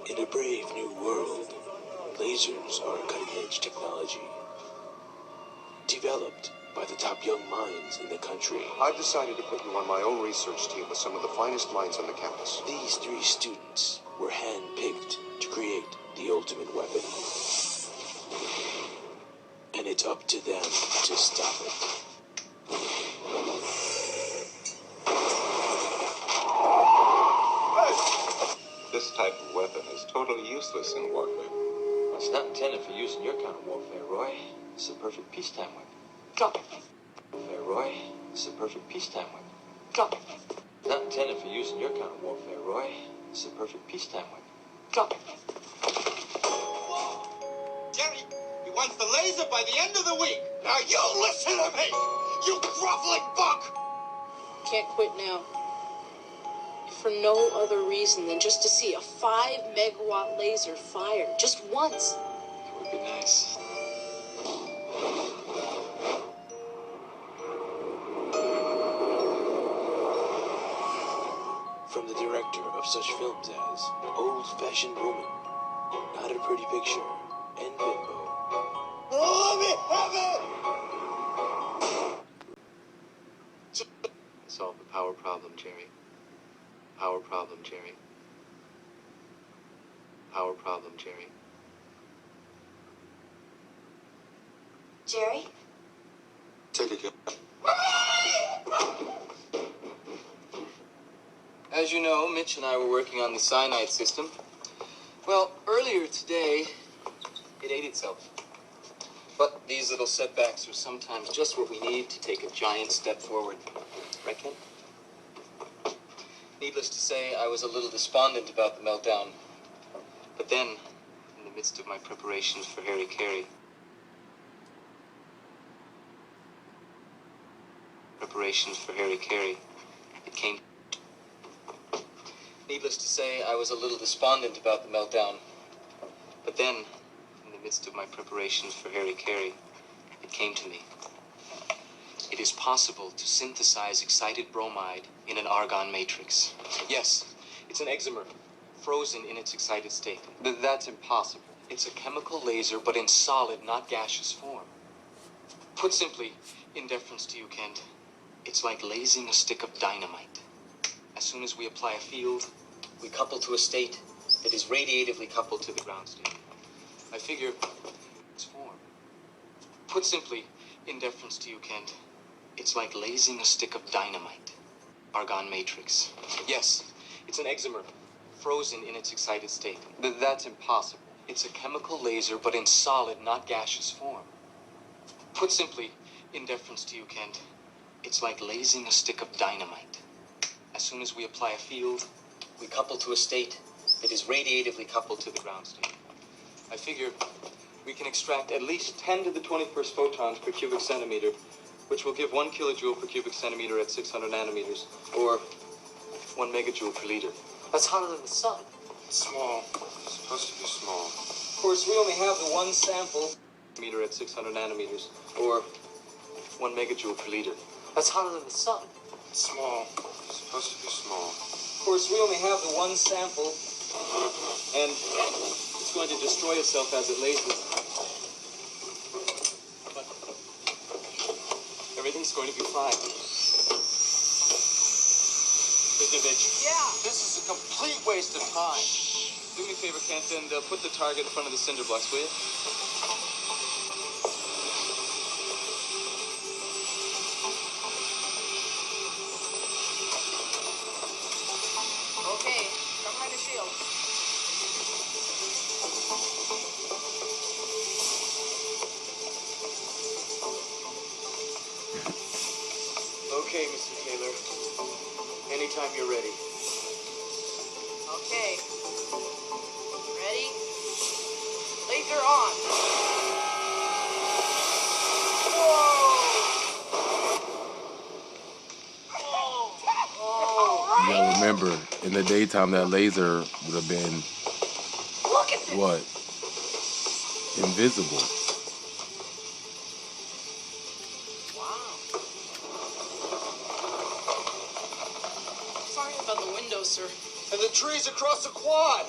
In a brave new world, lasers are cutting-edge technology, developed by the top young minds in the country. I've decided to put you on my own research team with some of the finest minds on the campus. These 3 students were hand-picked to create the ultimate weapon. And it's up to them to stop it. This type of weapon is totally useless in warfare. It's not intended for use in your kind of warfare, Roy. It's a perfect peacetime weapon. Drop it. Warfare, Roy. It's a perfect peacetime weapon. Drop it. Not intended for use in your kind of warfare, Roy. It's a perfect peacetime weapon. Drop it. Jerry, he wants the laser by the end of the week. Now you listen to me, you groveling buck! Can't quit now. For no other reason than just to see a 5-megawatt laser fired just once. That would be nice. From the director of such films as Old-Fashioned Woman, Not a Pretty Picture, and Bimbo. Let me have it! Solve the power problem, Jerry. Power problem, Jerry. Power problem, Jerry. Jerry? Take it, Captain. As you know, Mitch and I were working on the cyanide system. Well, earlier today, it ate itself. But these little setbacks are sometimes just what we need to take a giant step forward. Right, Ken? Needless to say, I was a little despondent about the meltdown. But then, in the midst of my preparations for Harry Carey, it came. Needless to say, I was a little despondent about the meltdown. But then, in the midst of my preparations for Harry Carey, it came to me. It is possible to synthesize excited bromide in an argon matrix. Yes, it's an exomer, frozen in its excited state. That's impossible. It's a chemical laser, but in solid, not gaseous form. Put simply, in deference to you, Kent, it's like lasing a stick of dynamite. As soon as we apply a field, we couple to a state that is radiatively coupled to the ground state. I figure its form. Put simply, in deference to you, Kent, it's like lasing a stick of dynamite. Argon matrix. Yes, it's an exomer, frozen in its excited state. That's impossible. It's a chemical laser, but in solid, not gaseous form. Put simply, in deference to you, Kent, it's like lasing a stick of dynamite. As soon as we apply a field, we couple to a state that is radiatively coupled to the ground state. I figure we can extract at least 10 to the 21st photons per cubic centimeter, which will give 1 kilojoule per cubic centimeter at 600 nanometers, or 1 megajoule per liter. That's hotter than the sun. It's small. It's supposed to be small. Of course, we only have the one sample meter at 600 nanometers, or 1 megajoule per liter. That's hotter than the sun. It's small. It's supposed to be small. Of course, we only have the one sample, and it's going to destroy itself as it lasers. But everything's going to be fine. Isn't Yeah, this is a complete waste of time. Do me a favor, Kent, and put the target in front of the cinder blocks, will you? Okay, come behind the shield. Okay, Mr. Taylor. Anytime you're ready. Okay. Ready? Laser on. You gotta remember, in the daytime, that laser would have been, Look at this. what? Invisible. Wow. Sorry about the window, sir. And the trees across the quad.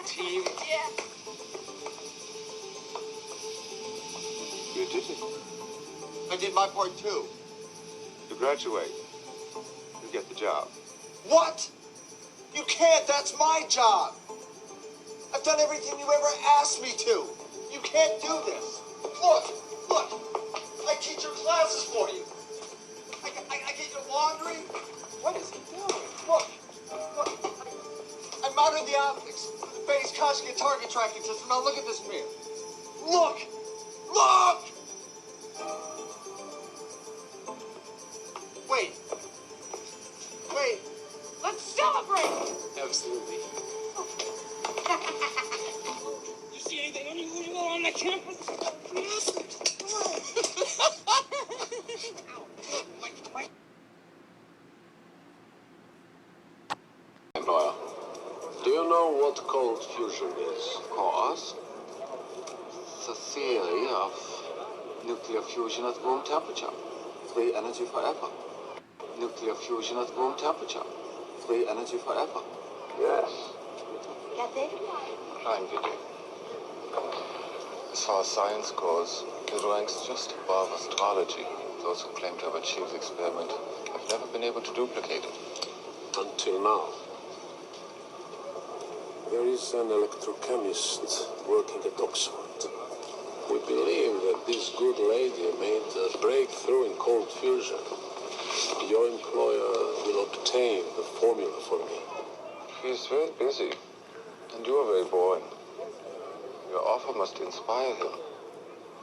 Team. Yeah. You did it. I did my part too. You graduate. You get the job. What? You can't. That's my job. I've done everything you ever asked me to. You can't do this. Look. I teach your classes for you. I get your laundry. What is he doing? Look. I mounted the optics, the base, Koshka target tracking system. Now look at this mirror. Look! Wait. Let's celebrate! Absolutely. You see anything unusual on the campus? Employer, do you know what cold fusion is? Of course. It's a theory of nuclear fusion at room temperature. Free energy forever. Nuclear fusion at room temperature. Free energy forever. Yes. Crime video. As far as science goes, it ranks just above astrology. Those who claim to have achieved the experiment have never been able to duplicate it. Until now. There is an electrochemist working at Oxford. We believe that this good lady made a breakthrough in cold fusion. Your employer will obtain the formula for me. He's very busy, and you are very boring. Your offer must inspire him.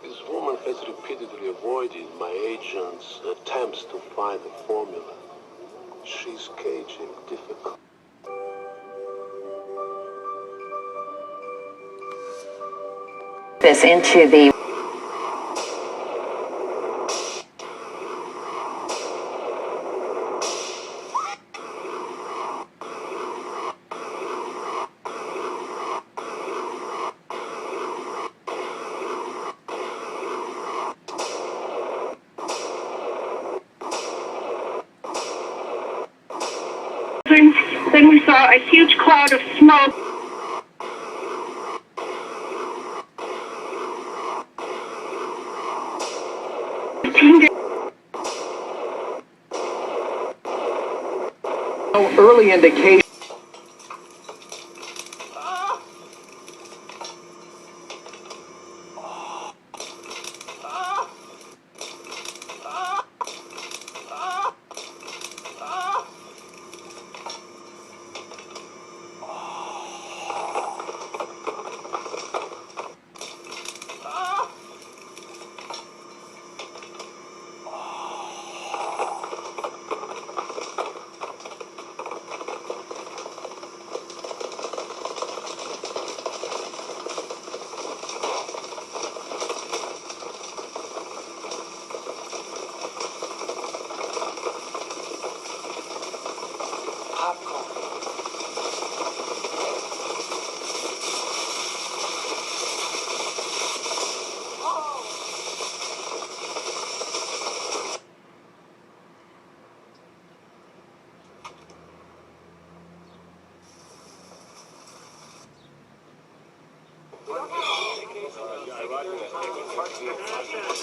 This woman has repeatedly avoided my agent's attempts to find the formula. She's caging difficult. This into the then we saw a huge cloud of smoke. Early indication.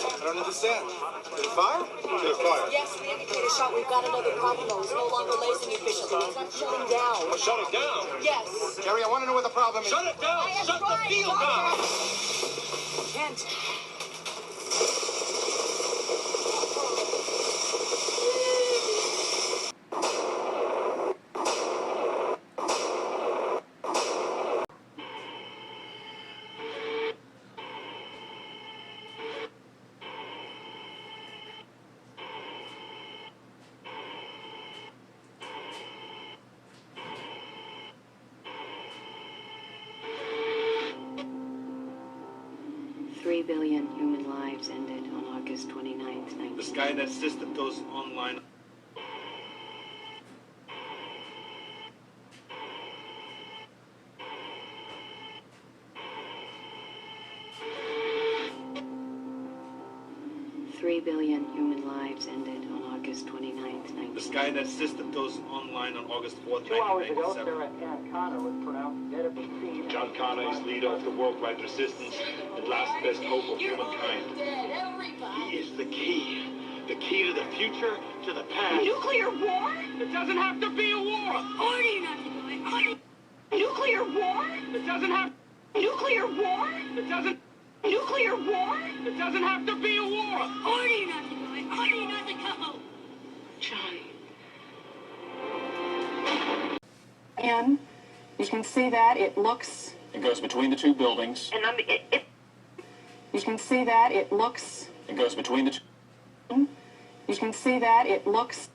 I don't understand. Did it fire? Did it fire? Yes, the indicator shot. We've got another problem though. It's no longer lasing efficiently. It's not shutting down. Shut it down. Yes. Gary, I want to know what the problem is. Shut it down. Shut the field down. Kent. Three billion human lives ended on August 29th, 19... The Skynet system goes online. Three billion human lives ended on August August 29th, The 19... Skynet system goes online on August 4th, 2 hours ago, 1997. Sarah Ann Connor was pronounced dead at the scene. John Connor is leader of the worldwide resistance and last best hope of humankind. He is the key. The key to the future, to the past. Nuclear war? It doesn't have to be a war. Order not to do it. Nuclear war? It doesn't have. Nuclear war? It doesn't. Nuclear war? It doesn't have to be a war. Order not to do it. Order not to go. Johnny. And you can see that it looks. It goes between the two buildings. And you can see that it looks. It goes between the two. You can see that it looks.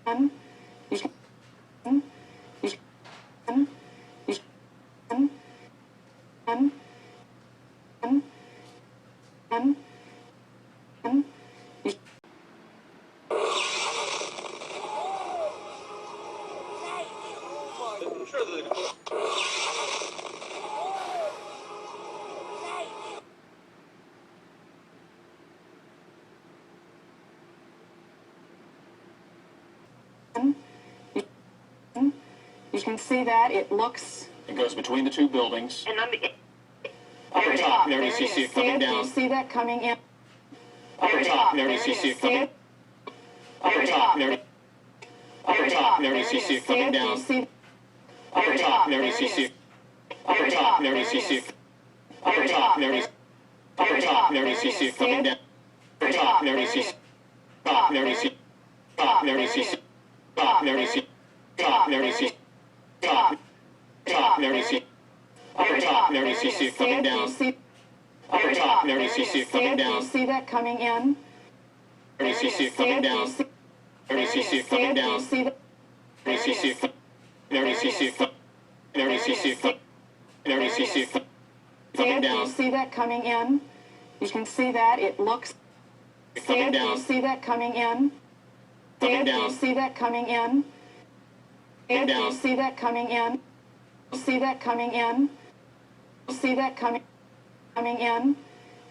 And you can. You can. You can. And. You can see that it looks. It goes between the two buildings. And Up the top, there you see it coming down. You see that coming in. Up the top, there you see it coming. Up the top, there. Up the top, there you see it coming down. Up the top, there you see it. Up the top, there you see it. Up the top, there you. Up the top, there you see it coming down. Up the top, there you see. Top, there you see. Top, there you see. Top, there you see. Top, there you see. Top, top, there you see. Up the top, there you see it coming down. Up the top, there you see it coming down. You see that coming in. There you see it coming down. There you see it coming down. There you see it. There you see it. There you see it. There you see it coming down. You see that coming in. You can see that it looks. Coming down. You see that coming in. Coming down. You see that coming in. Coming down. You see that coming in. You see that coming in. You see that coming in.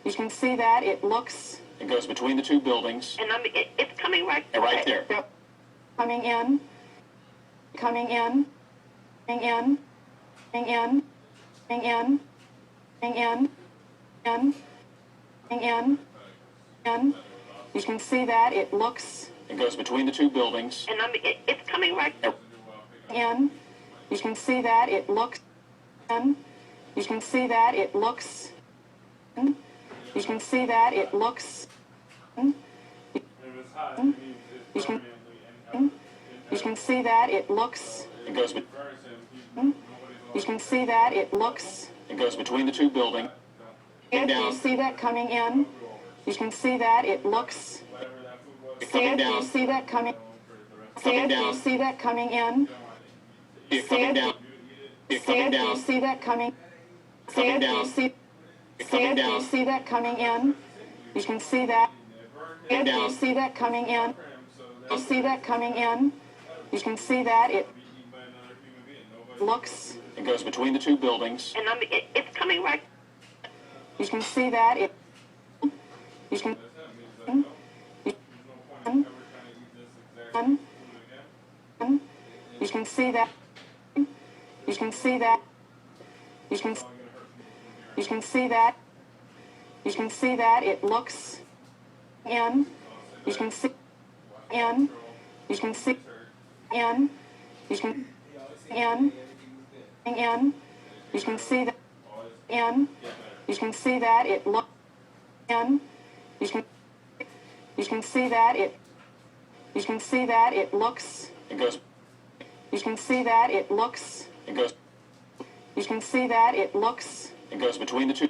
You can see that it looks. It goes between the two buildings. And it's coming right there. Coming in. Coming in. Coming in. Coming in. Coming in. Coming in. In. Coming in. In. You can see that it looks. It goes between the two buildings. And it's coming right in. You can see that it looks. In. You can see that it looks. In. You can see that it looks. In. You can. You can see that it looks. It goes. You can see that it looks. It goes between the two buildings. You see that coming in. You can see that it looks. Coming down. You see that coming. Coming down. You see that coming in. Coming down. Coming down. You see that coming. Coming down. You see. Coming down. You see that coming in. You can see that. You see that coming in. You see that coming in. You can see that it looks. It goes between the two buildings. And it's coming right. You can see that it. You can. You can see that. You can see that. You can. You can see that. You can see that it looks. In. You can see. In. You can see. In. You can. In. In. You can see that. In. You can see that it looks. In. You can. You can see that it. You can see that it looks. It goes. You can see that it looks. It goes. You can see that it looks. It goes between the two.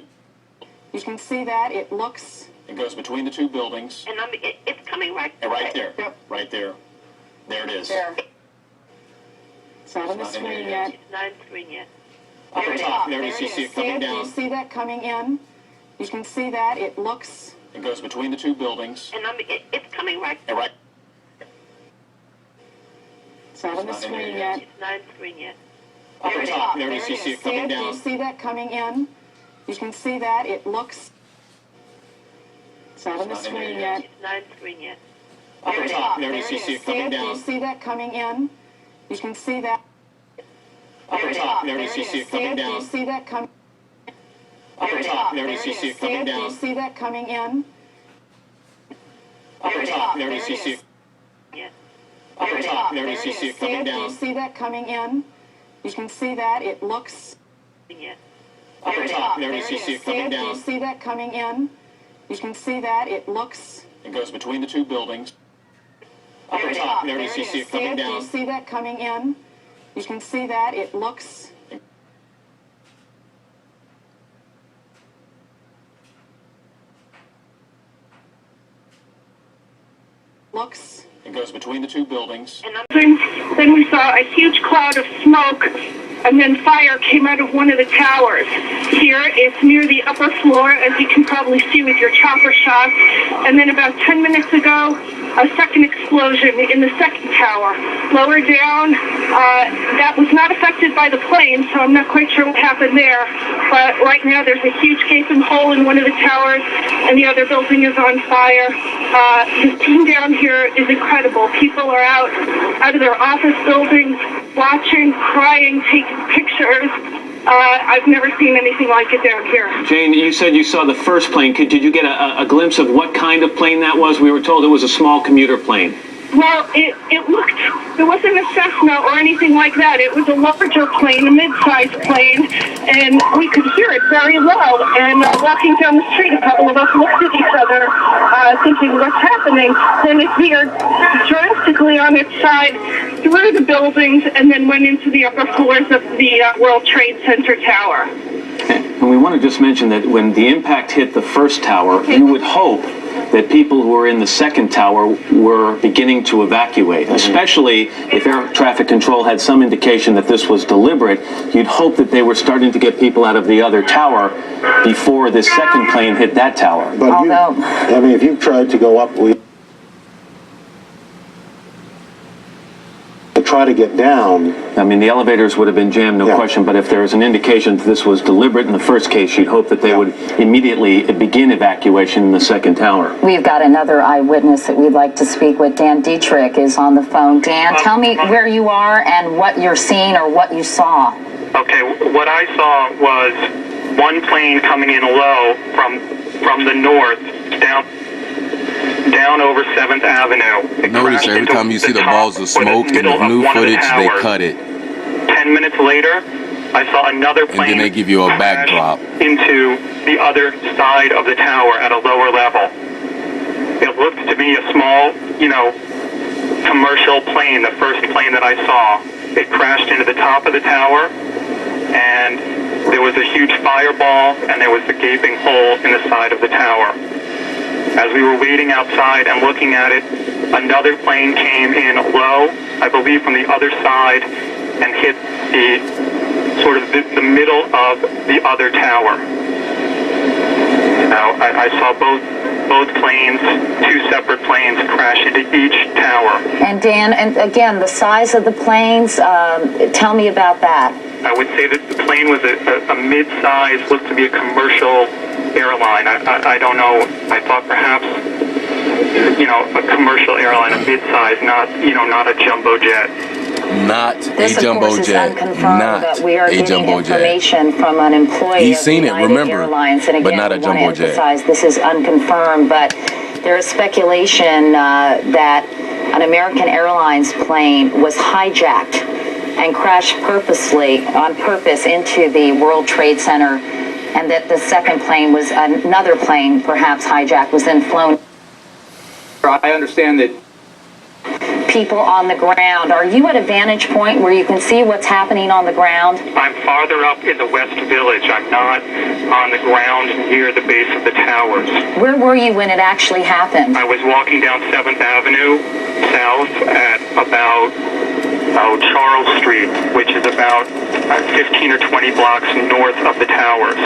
You can see that it looks. It goes between the two buildings. And it's coming right. Right there. Right there. There it is. There. It's not on the It's not in screen there yet. yet. It's not on the screen yet. Up the top, there you see it coming down. You see that coming in. You can see that it looks. It goes between the two buildings. And it's coming right. Right. It's not on the screen yet. It's not on the screen yet. Up the top, there you see it coming down. You see that coming in. You can see that it looks. It's not on the screen yet. It's not on the screen yet. Upper top, there you see it coming Do down. you see that coming in? You can see that. Upper top, there you see it coming Do you down. see that coming? Upper top, there you see it coming Do you down. see that coming in? Upper top, there you see it. Upper top, there you see it coming Do you down. see that coming in? You can see that. It looks. Upper top, there you see it coming Do you down. see that coming in? You can see that. It looks. It goes between the two buildings. Upper top, there you see it coming Do you down. see that coming in? You can see that. It looks. Looks. It goes between the two buildings. Then we saw a huge cloud of smoke, and then fire came out of one of the towers. Here, it's near the upper floor, as you can probably see with your chopper shots. And then about 10 minutes ago, a second explosion in the second tower. Lower down, that was not affected by the plane, so I'm not quite sure what happened there. But right now, there's a huge gaping hole in one of the towers, and the other building is on fire. The scene down here is incredible. People are out of their office buildings, watching, crying, taking pictures. I've never seen anything like it down here. Jane, you said you saw the first plane. Did you get a glimpse of what kind of plane that was? We were told it was a small commuter plane. Well, it wasn't a Cessna or anything like that. It was a larger plane, a mid-sized plane, and we could hear it very low. And walking down the street, a couple of us looked at each other, thinking, what's happening? Then it veered drastically on its side through the buildings and then went into the upper floors of the World Trade Center tower. And we want to just mention that when the impact hit the first tower, you would hope that people who were in the second tower were beginning to evacuate, especially if air traffic control had some indication that this was deliberate. You'd hope that they were starting to get people out of the other tower before this second plane hit that tower. But if you tried to go up, to try to get down. I mean, the elevators would have been jammed, no question, but if there was an indication that this was deliberate in the first case, you'd hope that they would immediately begin evacuation in the second tower. We've got another eyewitness that we'd like to speak with. Dan Dietrich is on the phone. Dan, tell me where you are and what you're seeing or what you saw. Okay, what I saw was one plane coming in low from the north down over 7th Avenue. Notice every time you see the balls of smoke in the new footage, they cut it. 10 minutes later, I saw another plane. And then they give you a backdrop. Into the other side of the tower at a lower level. It looked to be a small, commercial plane, the first plane that I saw. It crashed into the top of the tower, and there was a huge fireball, and there was a gaping hole in the side of the tower. As we were waiting outside and looking at it, another plane came in low, I believe from the other side, and hit the middle of the other tower. Now, I saw both planes, two separate planes, crash into each tower. And Dan, and again, the size of the planes, tell me about that. I would say that the plane was a mid-size, looked to be a commercial airline. I don't know. I thought perhaps, a commercial airline, a mid-size, not a jumbo jet. Not this, a jumbo jet. Not but we are a jumbo information jet. From an employee He's seen of it, remember, Airlines. And again, but not a jumbo jet. This is unconfirmed, but there is speculation that an American Airlines plane was hijacked and crashed on purpose into the World Trade Center, and that the second plane was another plane, perhaps hijacked, was then flown. I understand that people on the ground. Are you at a vantage point where you can see what's happening on the ground? I'm farther up in the West Village. I'm not on the ground near the base of the towers. Where were you when it actually happened? I was walking down 7th Avenue south at about Charles Street, which is about 15 or 20 blocks north of the towers.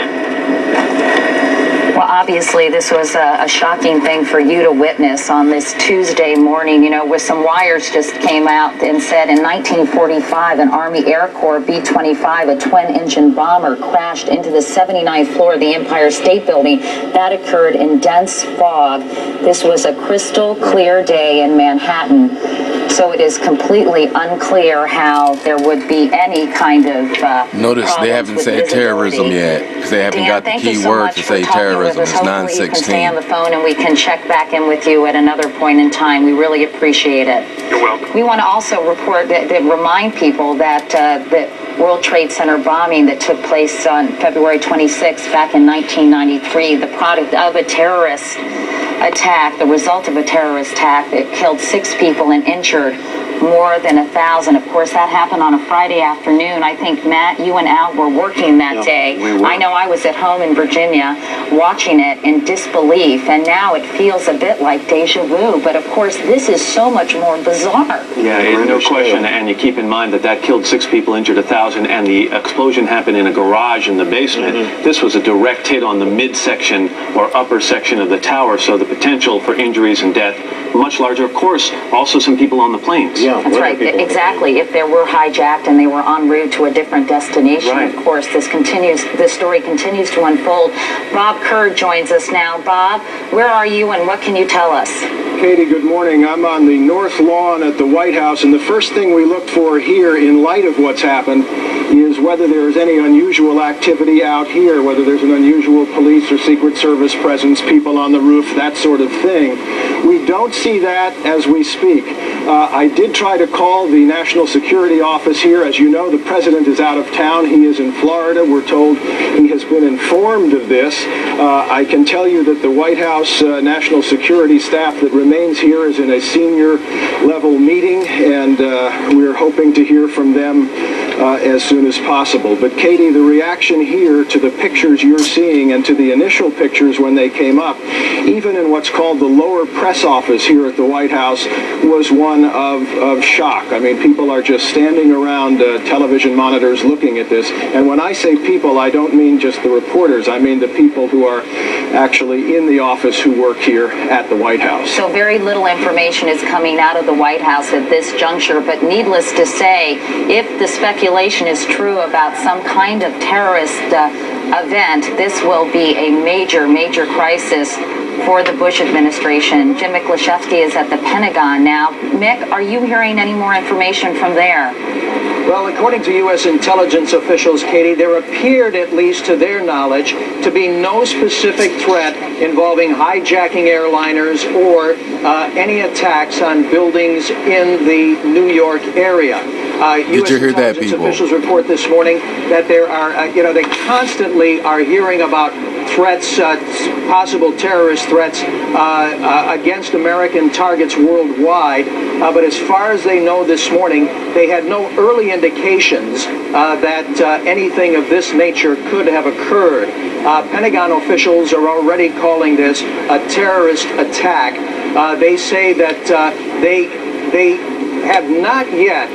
Well, obviously, this was a shocking thing for you to witness on this Tuesday morning, you know, where some wires just came out and said in 1945, an Army Air Corps B-25, a twin-engine bomber, crashed into the 79th floor of the Empire State Building. That occurred in dense fog. This was a crystal clear day in Manhattan. So it is completely unclear how there would be any kind of notice they haven't said terrorism yet, because they haven't got the key word to say terrorism. It's 9/16. You can stay on the phone and we can check back in with you at another point in time. We really appreciate it. You're welcome. We want to also report that remind people that the World Trade Center bombing that took place on February 26th back in 1993, the product of a terrorist attack, the result of a terrorist attack that killed 6 people and injured more than 1,000. Of course, that happened on a Friday afternoon. I think, Matt, you and Al were working that day. We were. I know I was at home in Virginia watching it in disbelief, and now it feels a bit like deja vu. But, of course, this is so much more bizarre. Yeah, no question. And you keep in mind that killed 6 people, injured 1,000, and the explosion happened in a garage in the basement. Mm-hmm. This was a direct hit on the midsection or upper section of the tower, so the potential for injuries and death much larger. Of course, also some people on the planes. Yeah, that's right. Exactly. If there were hijacked and they were en route to a different destination, right. Of course, this story continues to unfold. Bob Kerr joins us now. Bob, where are you and what can you tell us? Katie, good morning. I'm on the north lawn at the White House, and the first thing we look for here in light of what's happened is whether there's any unusual activity out here, whether there's an unusual police or Secret Service presence, people on the roof, that sort of thing. We don't see that as we speak. I did try to call the National Security Office here. As you know, the president is out of town. He is in Florida. We're told he has been informed of this. I can tell you that the White House National Security staff that remains here is in a senior level meeting, and we're hoping to hear from them as soon as possible. But Katie, the reaction here to the pictures you're seeing and to the initial pictures when they came up, even in what's called the lower press office here at the White House, was one of shock. I mean, people are just standing around television monitors looking at this. And when I say people, I don't mean just the reporters. I mean the people who are actually in the office who work here at the White House. So very little information is coming out of the White House at this juncture, but needless to say, if the speculation is true about some kind of terrorist event, this will be a major, major crisis for the Bush administration. Jim Miklashevsky is at the Pentagon now. Mick, are you hearing any more information from there? Well, according to U.S. intelligence officials, Katie, there appeared, at least to their knowledge, to be no specific threat involving hijacking airliners or any attacks on buildings in the New York area. Did you hear that, people? Officials report this morning that there are, they constantly are hearing about threats, possible terrorist threats against American targets worldwide. But as far as they know this morning, they had no early indications that anything of this nature could have occurred. Pentagon officials are already calling this a terrorist attack. They say that they have not yet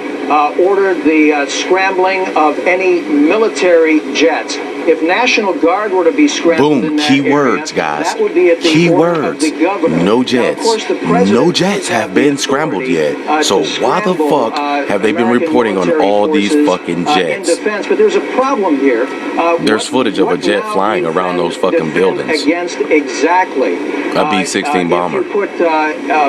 ordered the scrambling of any military jets. If National Guard were to be scrambled in that keywords, area, guys. that would be at the order of the governor. No jets. Now, of course, the president No jets have been scrambled yet. So why the fuck have they been reporting on all these fucking jets? In defense, but there's a problem here. There's footage of a jet flying around those fucking buildings. Against exactly A B-16 bomber.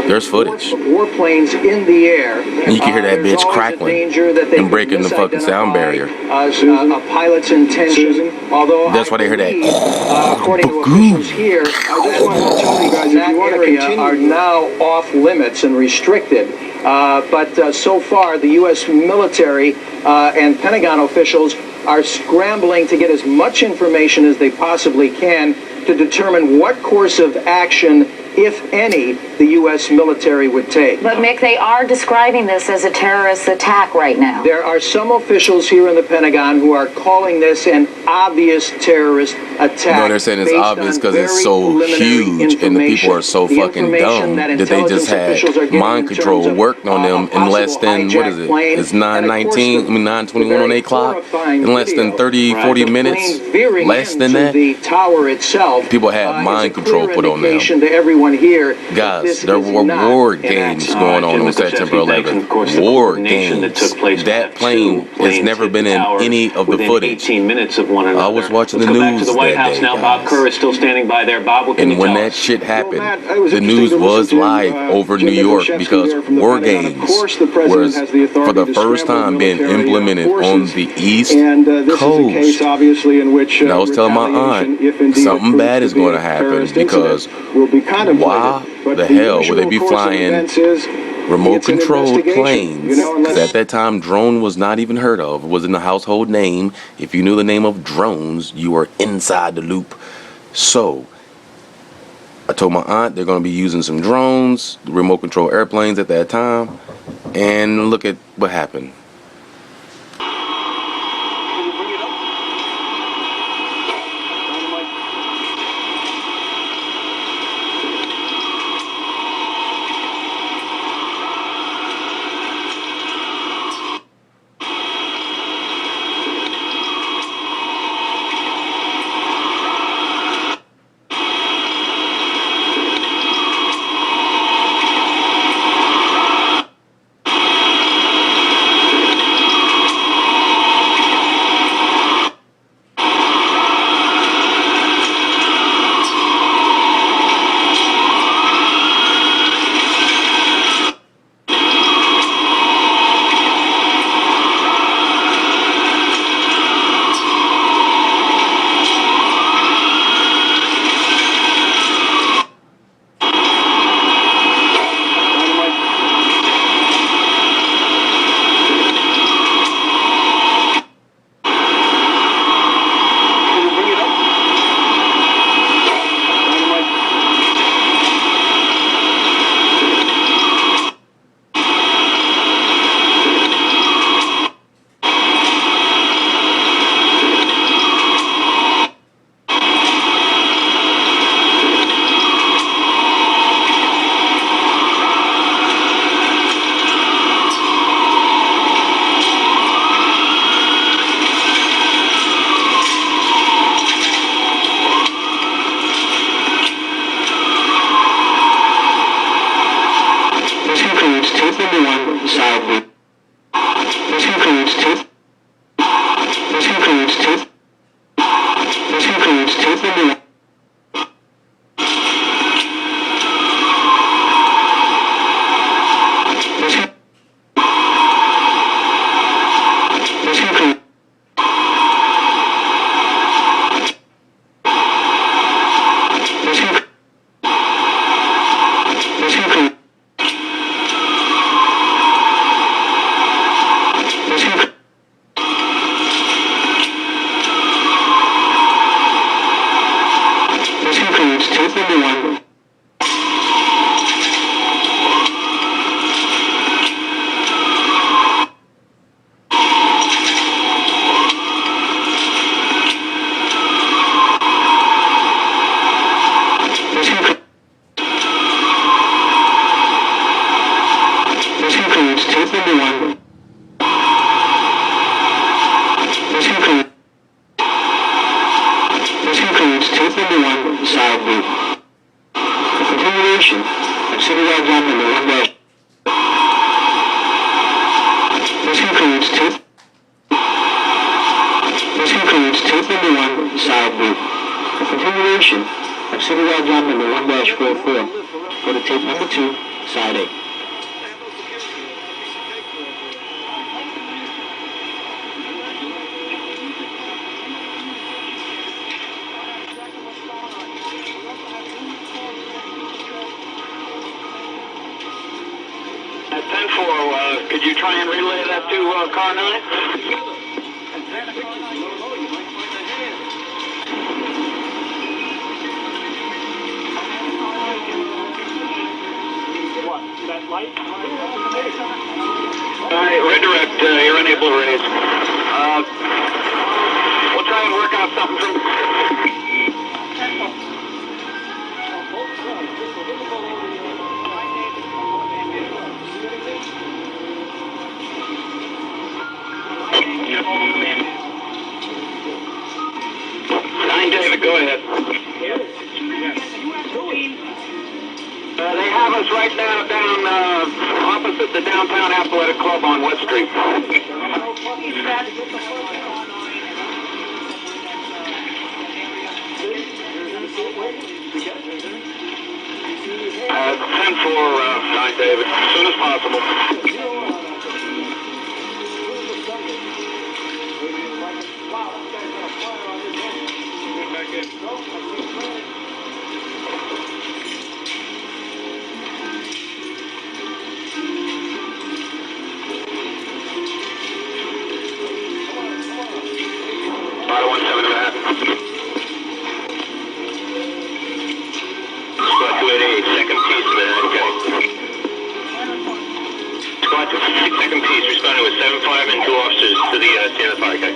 There's footage. Warplanes in the air. And you can hear that bitch crackling and breaking the fucking sound barrier. A pilot's intention. Although that's why they hear that. According to officials here, I just want to tell you guys, that area are now off limits and restricted. But so far, the U.S. military and Pentagon officials are scrambling to get as much information as they possibly can to determine what course of action if any, the U.S. military would take. But Mick, they are describing this as a terrorist attack right now. There are some officials here in the Pentagon who are calling this an obvious terrorist attack. No, they're saying it's obvious because it's so huge and the people are so fucking dumb that they just had mind control worked on them in less than, what is it? It's 9:19, 9:21 on 8 o'clock. In less than 30, 40 minutes, less than that. The tower itself. People had mind control put on them. To everyone here, guys, there were war games going on September 11th. War games. That plane has never been in any of the footage. 18 minutes of one another. I was watching the news back to the White that House day, now. guys. Bob Kerr is still standing by there. Bob, what can you And when tell that us? shit happened, Well, Matt, it was the news interesting to was listen to, live over New York because war games was for the first time being implemented on the East Coast. Obviously, in which, and I was telling my aunt something bad is going to happen because why the hell would they be flying remote controlled planes? Because at that time, drone was not even heard of. It wasn't a household name. If you knew the name of drones, you were inside the loop. So I told my aunt they're going to be using some drones, remote control airplanes at that time, and look at what happened. Could you try and relay that to car 9? cable arrays. We'll try and work out something from... David, go ahead. They have us right now down opposite the Downtown Athletic Club on West Street. 10-4, David, as soon as possible. Second piece, responding with 7-5 and 2 officers to the Santa Fire guy.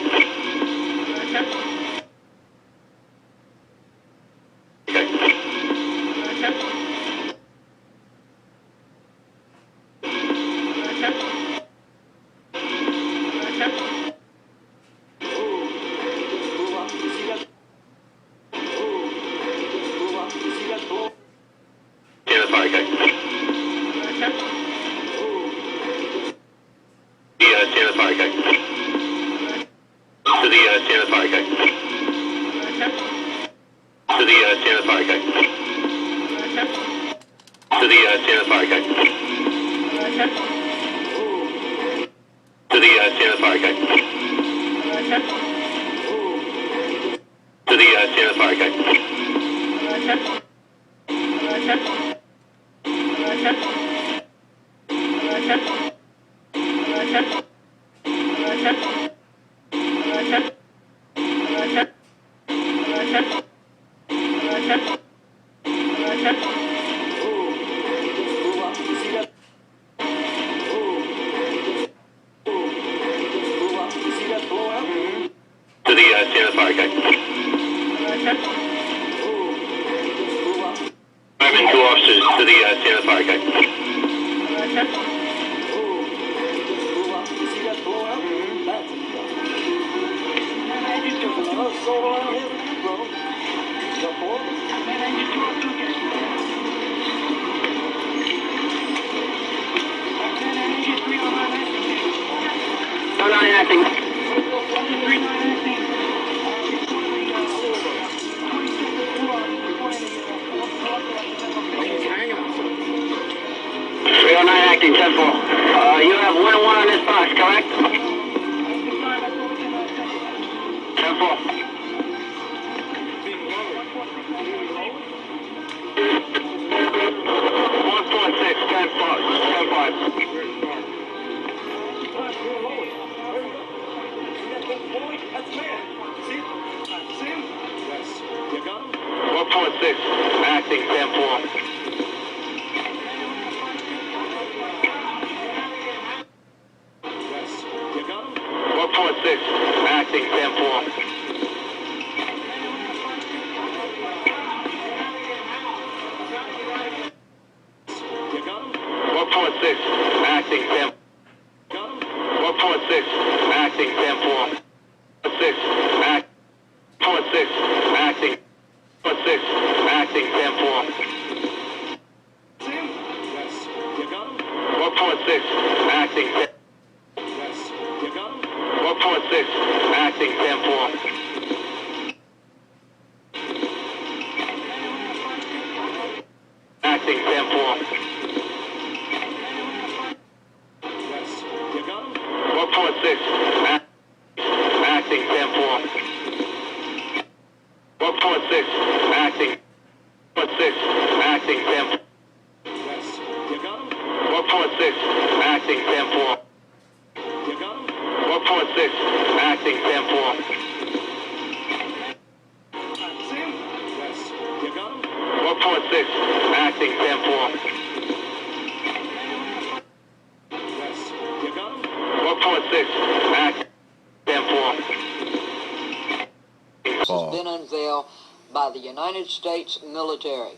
fall. Has been unveiled by the United States military.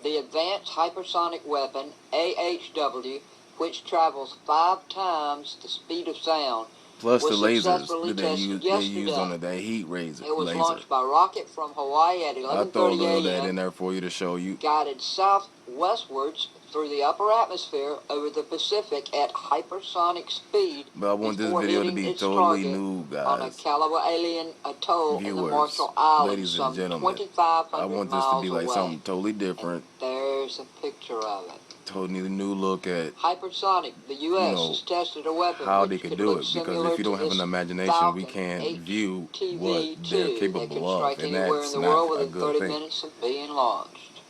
The Advanced Hypersonic Weapon, AHW, which travels 5 times the speed of sound, Plus was the lasers successfully that tested they used on yesterday. it, that heat laser. It was launched by rocket from Hawaii at I'll throw a 11:30 little of that in a.m., there for you to show you. guided southwestwards through the upper atmosphere over the Pacific at hypersonic speed. But I want this before video to hitting be its totally target new, on a guys. Kalawa'alian atoll in the Viewers, Marshall Islands, ladies and some gentlemen, 2,500 I want this miles to be like away. something totally different. There's a picture of it. Totally new look at, Hypersonic, the U.S. has tested a weapon how which they could could do look it. similar Because if you to don't have this an imagination, Falcon we can't view HTV-2 what they're that capable can of, strike and anywhere that's in the world not a within good 30 thing. minutes of being launched.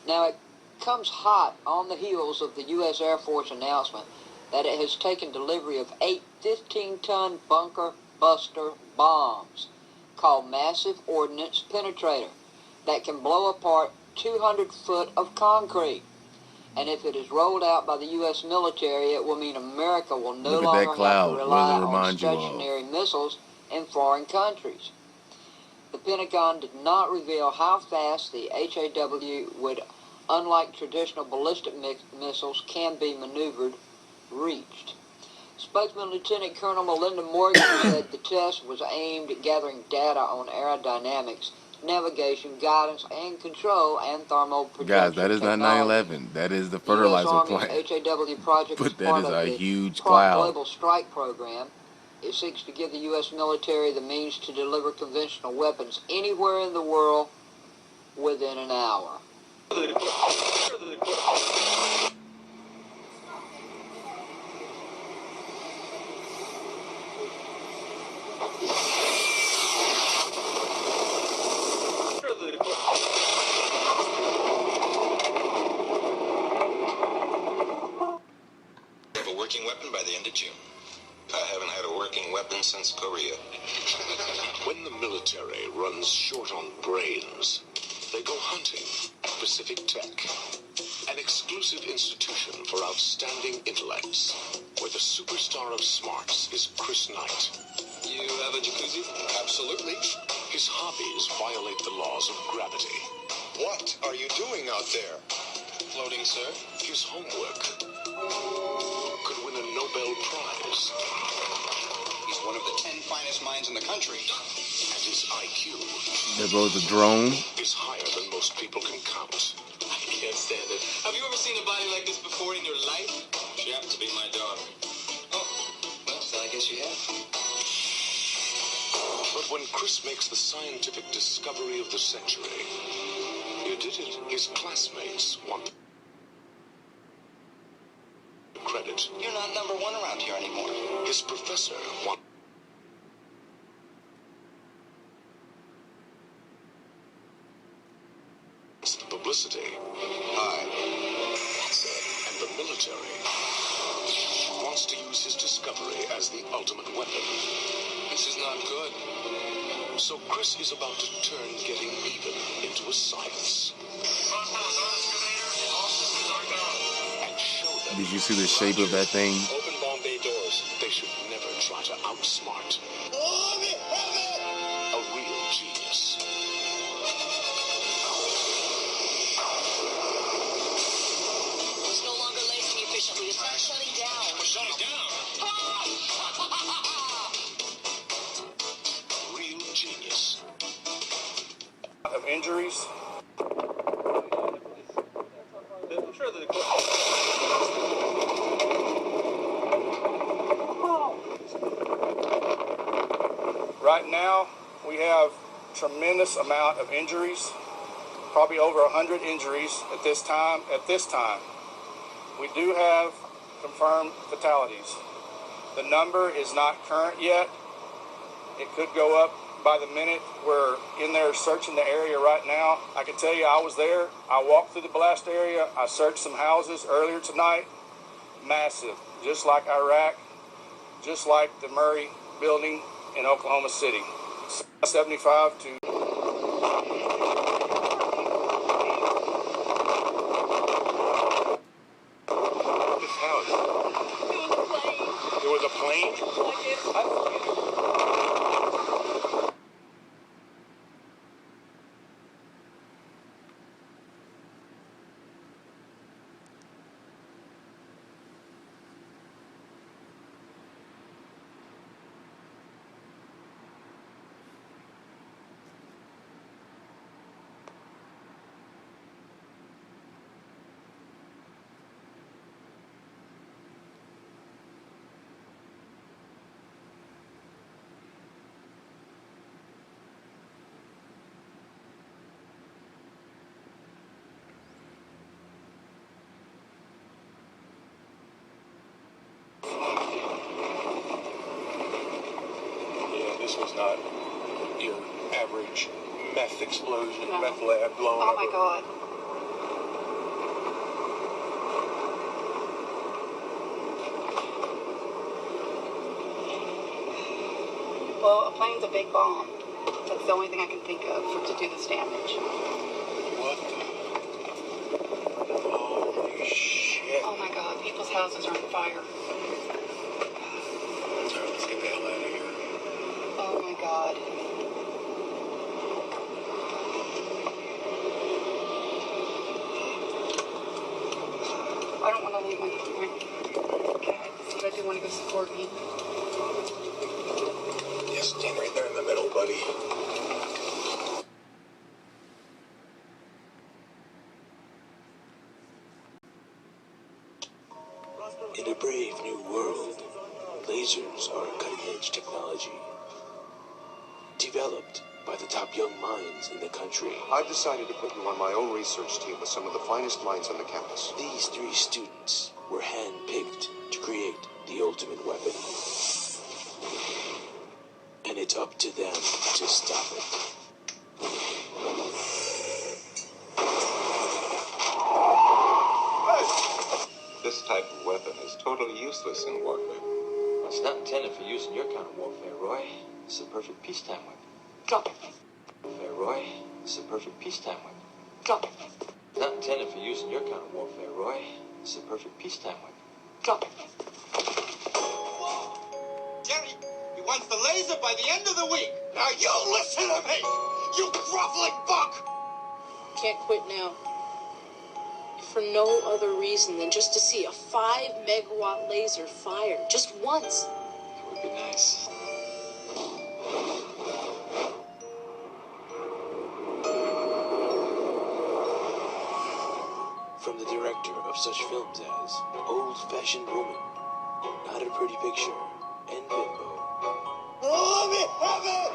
Now, it comes hot on the heels of the U.S. Air Force announcement that it has taken delivery of 8 15-ton bunker buster bombs called Massive Ordnance Penetrator that can blow apart 200 foot of concrete. And if it is rolled out by the U.S. military, it will mean America will no Look at that longer cloud. have to What rely does it on remind you of? stationary missiles in foreign countries. The Pentagon did not reveal how fast the HAW would, unlike traditional ballistic missiles can be maneuvered, reached. Spokesman Lieutenant Colonel Melinda Morgan said the test was aimed at gathering data on aerodynamics, navigation, guidance, and control, and thermal protection. Guys, that is not technology. 9/11. That is the The U.S. fertilizer Army's plant. HAW project is But that part is of a the huge Prompt cloud. Global Strike Program. It seeks to give the U.S. military the means to deliver conventional weapons anywhere in the world within an hour. Have a working weapon by the end of June. I haven't had a working weapon since Korea. When the military runs short on brains, they go hunting. Pacific Tech, an exclusive institution for outstanding intellects, where the superstar of smarts is Chris Knight. You have a jacuzzi? Absolutely. His hobbies violate the laws of gravity. What are you doing out there? Floating, sir. His homework could win a Nobel Prize. He's one of the 10 finest minds in the country. And his IQ There goes the drone. is higher than most people can count. I can't stand it. Have you ever seen a body like this before in your life? She happens to be my daughter. Oh, well, then I guess you have. But when Chris makes the scientific discovery of the century, you did it. His classmates want credit. You're not number one around here anymore. His professor wants the publicity. Hi. And the military wants to use his discovery as the ultimate weapon. This is not good. So Chris is about to turn getting even into a science. And show them. Did you see the shape of that thing? Open bomb bay doors. They should never try to outsmart a real genius. It's no longer lacing efficiently. It's not shutting down. Shut it down. Real genius. Of injuries. Right now, we have tremendous amount of injuries, probably over 100 injuries at this time. We do have confirmed fatalities. The number is not current yet. It could go up by the minute. We're in there searching the area right now. I can tell you I was there. I walked through the blast area. I searched some houses earlier tonight. Massive, just like Iraq, just like the Murray building in Oklahoma City. 75 to This house. It was a plane? This was not your average meth explosion, No. meth lab blowing up. Oh my God. Well, a plane's a big bomb. That's the only thing I can think of to do this damage. What the? Holy shit. Oh my God, people's houses are on fire. Sorry, let's get the hell out of here. Oh my God. I don't want to leave my cats, but I do want to go support me. Yeah, stand right there in the middle, buddy. In a brave new world, lasers are cutting-edge technology developed by the top young minds in the country. I've decided to put you on my own research team with some of the finest minds on the campus. These 3 students were handpicked to create the ultimate weapon. And it's up to them to stop it. This type of weapon is totally useless in warfare. It's not intended for use in your kind of warfare, Roy. It's a perfect peacetime weapon. Drop it. Warfare, Roy. It's a perfect peacetime weapon. Drop it. It's not intended for use in your kind of warfare, Roy. It's a perfect peacetime weapon. Drop it. Jerry, he wants the laser by the end of the week. Now you listen to me, you groveling buck! Can't quit now. For no other reason than just to see a 5-megawatt laser fire just once. That would be nice. From the director of such films as Old-Fashioned Woman, Not a Pretty Picture, and Bimbo. Let me have it!